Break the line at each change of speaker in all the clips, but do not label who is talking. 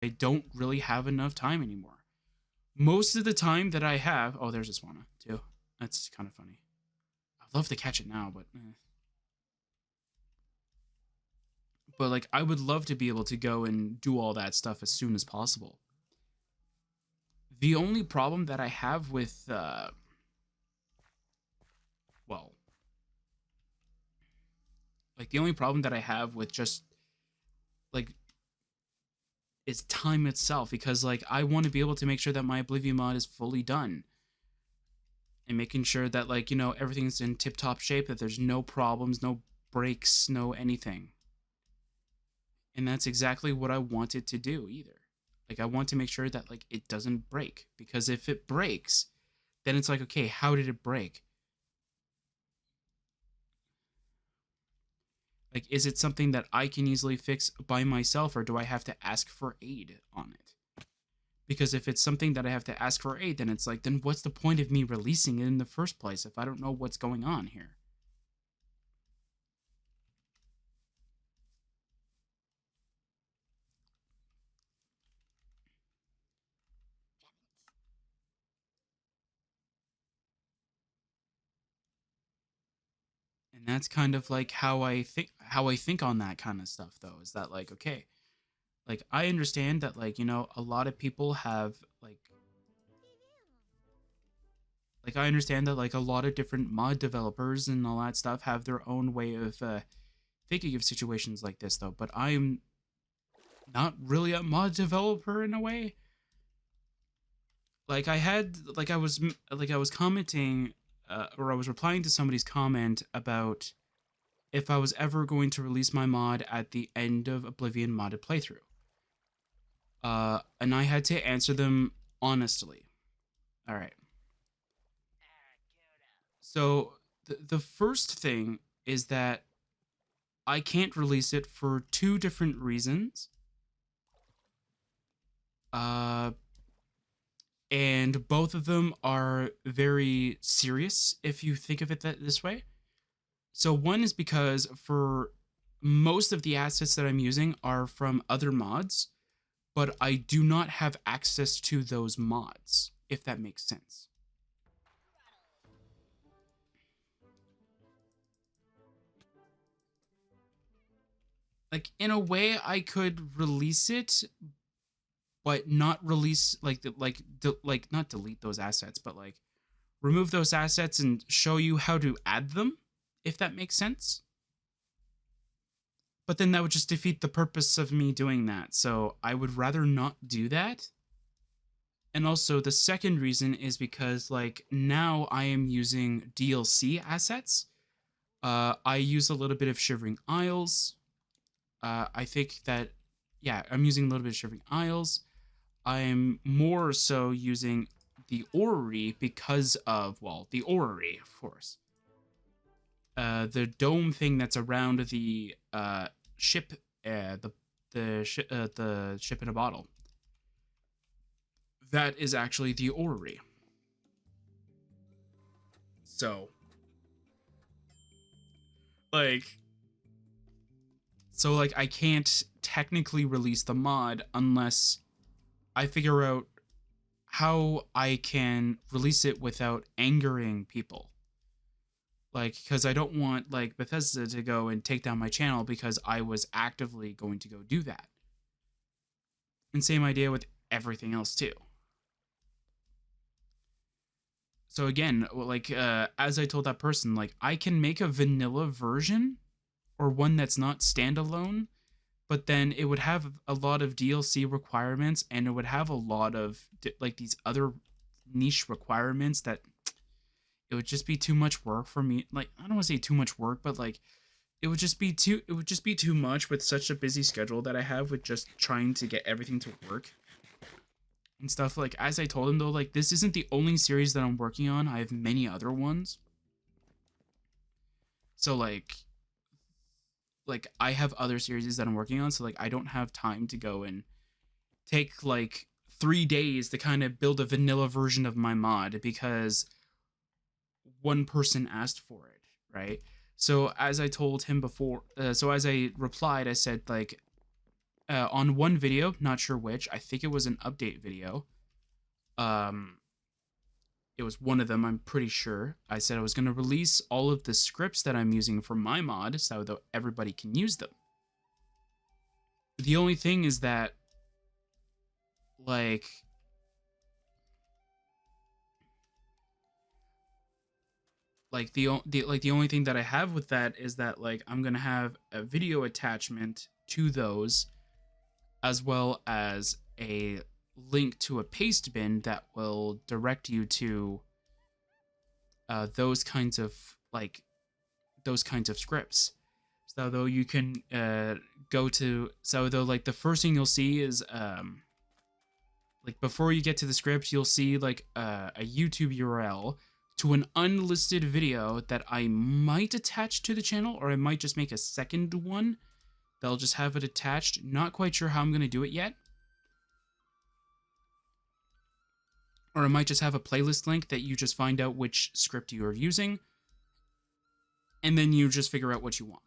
I don't really have enough time anymore. Most of the time that I have, oh, there's a Swanna too. That's kind of funny. I'd love to catch it now, but but like I would love to be able to go and do all that stuff as soon as possible. The only problem that I have with well, like the only problem that I have with just like is time itself, because like I want to be able to make sure that my Oblivion mod is fully done and making sure that like, you know, everything's in tip top shape, that there's no problems, no breaks, no anything. And that's exactly what I wanted to do either. Like I want to make sure that like it doesn't break, because if it breaks, then it's like, okay, how did it break? Like, is it something that I can easily fix by myself, or do I have to ask for aid on it? Because if it's something that I have to ask for aid, then it's like, then what's the point of me releasing it in the first place if I don't know what's going on here? And that's kind of like how I think on that kind of stuff though, is that like, okay, like I understand that like, you know, a lot of people have like I understand that like a lot of different mod developers and all that stuff have their own way of thinking of situations like this though, but I'm not really a mod developer in a way. Like I had like I was commenting or I was replying to somebody's comment about if I was ever going to release my mod at the end of Oblivion modded playthrough. And I had to answer them honestly. All right. So the first thing is that I can't release it for two different reasons. Uh, and both of them are very serious if you think of it this way. So one is because for most of the assets that I'm using are from other mods, but I do not have access to those mods, if that makes sense. Like in a way I could release it, but not release like not delete those assets, but like remove those assets and show you how to add them, if that makes sense. But then that would just defeat the purpose of me doing that. So I would rather not do that. And also the second reason is because like now I am using DLC assets. I use a little bit of Shivering Isles. I think that yeah, I'm using a little bit of Shivering Isles. I'm more so using the orrery because of, well, the orrery, of course. The dome thing that's around the ship, the ship in a bottle. That is actually the orrery. So, like, like I can't technically release the mod unless I figure out how I can release it without angering people. Like, because I don't want like Bethesda to go and take down my channel because I was actively going to go do that. And same idea with everything else too. So again, like as I told that person, like I can make a vanilla version or one that's not standalone, but then it would have a lot of DLC requirements and it would have a lot of like these other niche requirements that it would just be too much work for me. Like I don't want to say too much work, but like it would just be too much with such a busy schedule that I have with just trying to get everything to work and stuff. Like as I told him though, like this isn't the only series that I'm working on. I have many other ones. So like I have other series that I'm working on, so like I don't have time to go and take like 3 days to kind of build a vanilla version of my mod because one person asked for it, right? So as I told him before, so as I replied, I said like on one video, not sure which, I think it was an update video. Um, it was one of them, I'm pretty sure. I said I was going to release all of the scripts that I'm using for my mod so that everybody can use them. The only thing is that, like, the only thing that I have with that is that, like, I'm gonna have a video attachment to those, as well as a link to a paste bin that will direct you to those kinds of scripts. So though you can go to, so though like the first thing you'll see is like before you get to the script, you'll see like a YouTube URL to an unlisted video that I might attach to the channel, or I might just make a second one that'll just have it attached. Not quite sure how I'm going to do it yet. Or I might just have a playlist link that you just find out which script you are using, and then you just figure out what you want.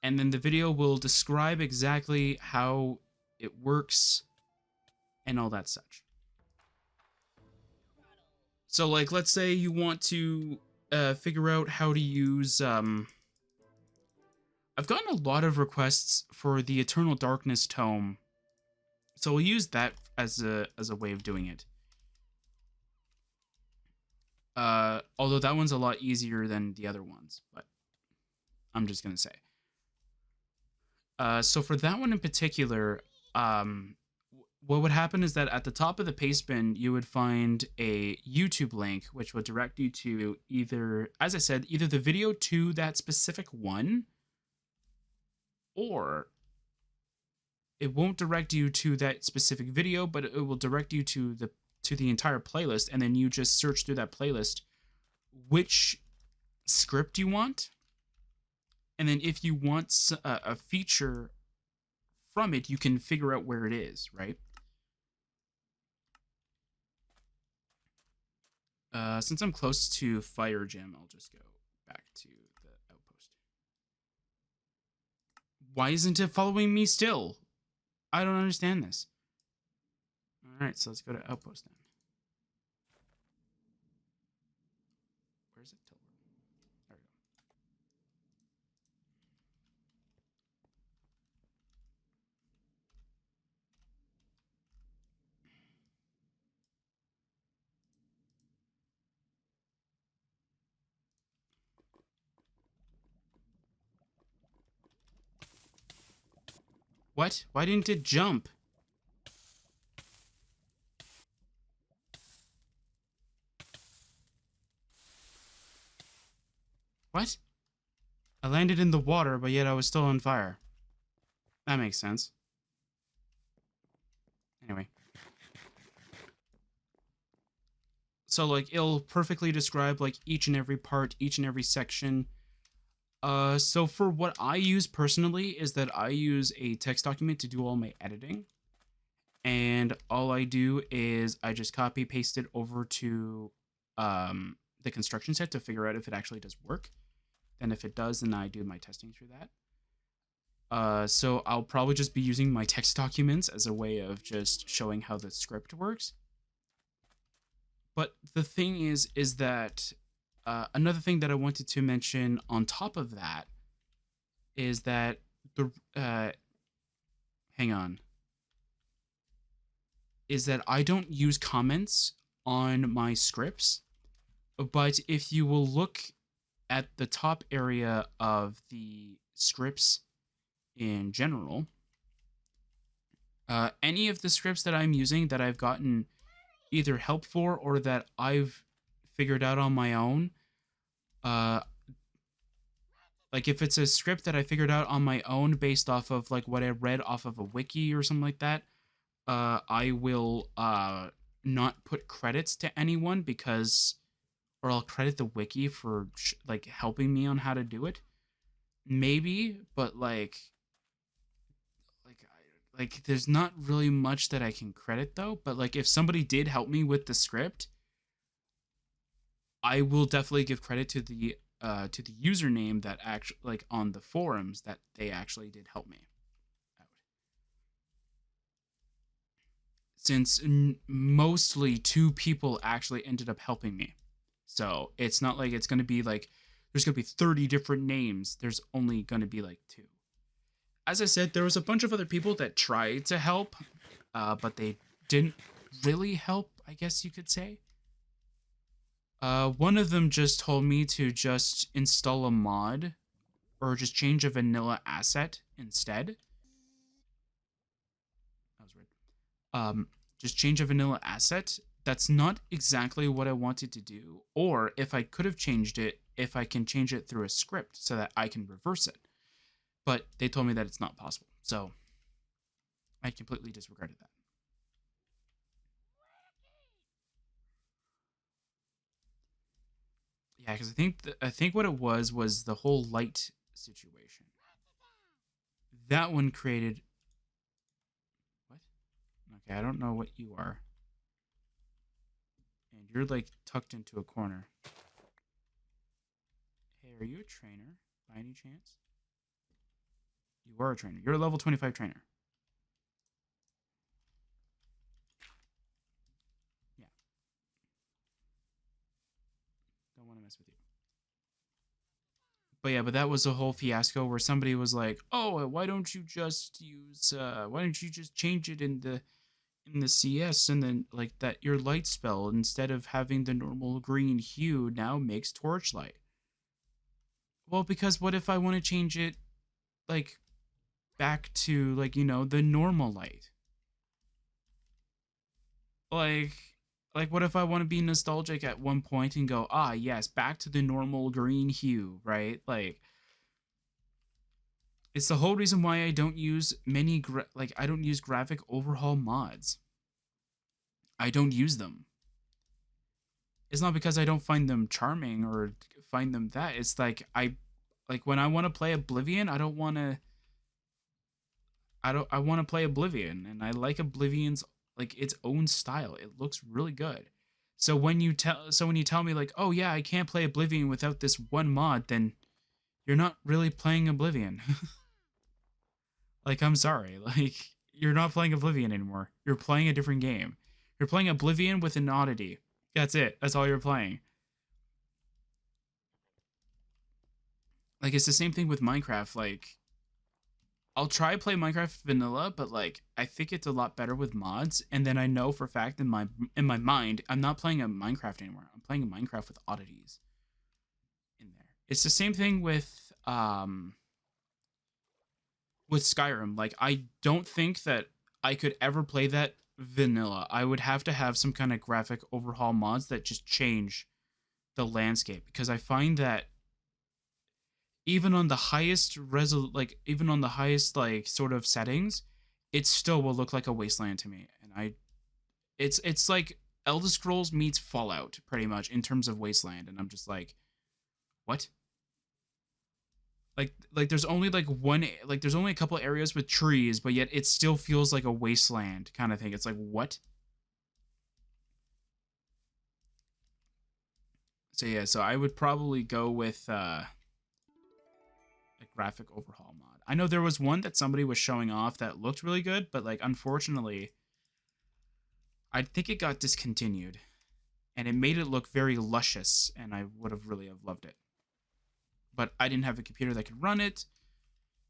And then the video will describe exactly how it works and all that such. So, like, let's say you want to figure out how to use... I've gotten a lot of requests for the Eternal Darkness tome, so we'll use that as a way of doing it. Although that one's a lot easier than the other ones, but I'm just gonna say. So for that one in particular, what would happen is that at the top of the paste bin, you would find a YouTube link, which would direct you to either, as I said, either the video to that specific one, or it won't direct you to that specific video, but it will direct you to the entire playlist, and then you just search through that playlist which script you want, and then if you want a feature from it, you can figure out where it is, right? Since I'm close to Fire Gym, I'll just go back to the outpost. Why isn't it following me still? I don't understand this. Alright, so let's go to outpost then. Where's it? There we go. What? Why didn't it jump? What? I landed in the water, but yet I was still on fire. That makes sense. Anyway. So, like, it'll perfectly describe, like, each and every part, each and every section. So for what I use personally is that I use a text document to do all my editing. And all I do is I just copy paste it over to the construction set to figure out if it actually does work. Then if it does, then I do my testing through that. So I'll probably just be using my text documents as a way of just showing how the script works. But the thing is that another thing that I wanted to mention on top of that is that the hang on, is that I don't use comments on my scripts, but if you will look at the top area of the scripts in general, any of the scripts that I'm using that I've gotten either help for or that I've figured out on my own, like if it's a script that I figured out on my own based off of like what I read off of a wiki or something like that, I will not put credits to anyone because, or I'll credit the wiki for like helping me on how to do it. Maybe, but like there's not really much that I can credit though. But like if somebody did help me with the script, I will definitely give credit to the to the username that actually, like, on the forums, that they actually did help me out. Since mostly two people actually ended up helping me. So it's not like it's going to be like there's going to be 30 different names. There's only going to be like two. As I said, there was a bunch of other people that tried to help, but they didn't really help, I guess you could say. One of them just told me to just install a mod or just change a vanilla asset instead. That was weird. Just change a vanilla asset. That's not exactly what I wanted to do. Or if I could have changed it, if I can change it through a script so that I can reverse it. But they told me that it's not possible. So I completely disregarded that. Yeah, because I think what it was the whole light situation. That one created what? Okay, I don't know what you are. And you're like tucked into a corner. Hey, are you a trainer by any chance? You are a trainer. You're a level 25 trainer. Yeah. Don't want to mess with you. But yeah, but that was a whole fiasco where somebody was like, "Oh, why don't you just use why don't you just change it in the CS and then like that your light spell instead of having the normal green hue now makes torchlight." Well, because what if I want to change it like back to like, the normal light? Like what if I want to be nostalgic at one point and go, "Ah, yes, back to the normal green hue," right? Like it's the whole reason why I don't use I don't use graphic overhaul mods. I don't use them. It's not because I don't find them charming or find them that. It's like when I want to play Oblivion, I want to play Oblivion and I like Oblivion's like its own style. It looks really good. So when you tell me like, "Oh yeah, I can't play Oblivion without this one mod," then you're not really playing Oblivion. Like, I'm sorry. Like, you're not playing Oblivion anymore. You're playing a different game. You're playing Oblivion with an oddity. That's it. That's all you're playing. Like, it's the same thing with Minecraft. Like, I'll try to play Minecraft vanilla, but like, I think it's a lot better with mods. And then I know for a fact in my mind, I'm not playing a Minecraft anymore. I'm playing a Minecraft with oddities in there. It's the same thing with Skyrim. Like, I don't think that I could ever play that vanilla. I would have to have some kind of graphic overhaul mods that just change the landscape because I find that even on the highest like sort of settings, it still will look like a wasteland to me. And it's like Elder Scrolls meets Fallout pretty much in terms of wasteland, and I'm just like, what? There's only there's only a couple areas with trees, but yet it still feels like a wasteland kind of thing. It's like, what? So yeah, so I would probably go with a graphic overhaul mod. I know there was one that somebody was showing off that looked really good, but like unfortunately I think it got discontinued and it made it look very luscious and I would have really have loved it. But I didn't have a computer that could run it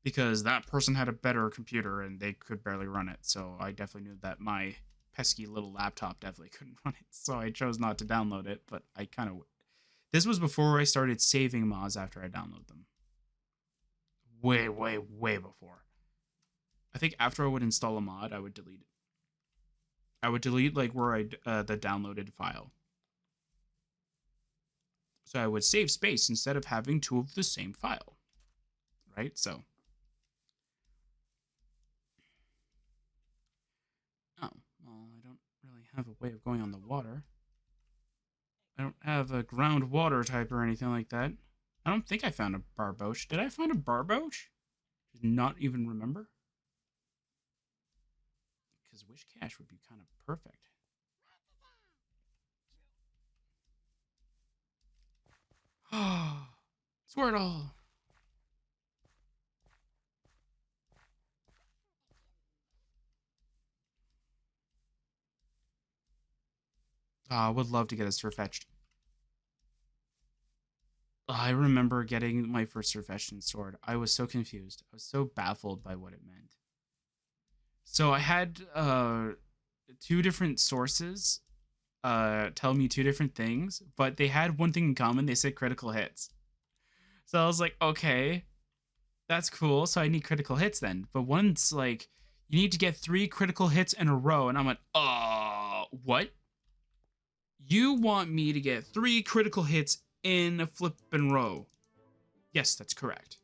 because that person had a better computer and they could barely run it. So I definitely knew that my pesky little laptop definitely couldn't run it. So I chose not to download it, but I kind of this was before I started saving mods after I download them. Way, way, way before. I think after I would install a mod, I would delete it. I would delete like where the downloaded file. So I would save space instead of having two of the same file. Right? So oh, well, I don't really have a way of going on the water. I don't have a groundwater type or anything like that. I don't think I found a barboach. Did I find a barboach? Did not even remember. Because Wish Cache would be kind of perfect. Squirtle. I would love to get a Surfetched. I remember getting my first Surfetched sword. I was so confused. I was so baffled by what it meant. So I had two different sources tell me two different things, but they had one thing in common. They said critical hits. So I was like, okay, that's cool. So I need critical hits then. But one's like, you need to get 3 critical hits in a row. And I'm like, what? You want me to get 3 critical hits in a flippin' row? Yes, that's correct.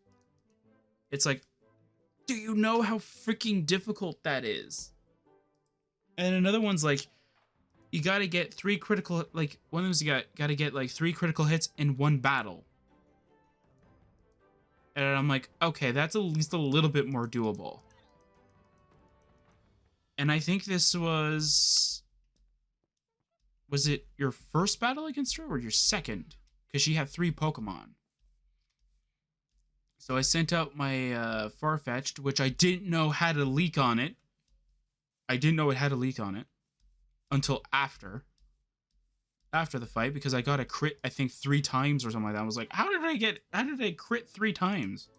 It's like, do you know how freaking difficult that is? And another one's like, you gotta get 3 critical, like, one of them's you gotta get like 3 critical hits in one battle. And I'm like, okay, that's at least a little bit more doable. And I think this was it your first battle against her or your second? Because she had 3 Pokemon. So I sent out my Farfetch'd, which I didn't know had a leak on it. I didn't know it had a leak on it until after the fight, because I got a crit, I think 3 times or something like that. I was like, how did I crit 3 times?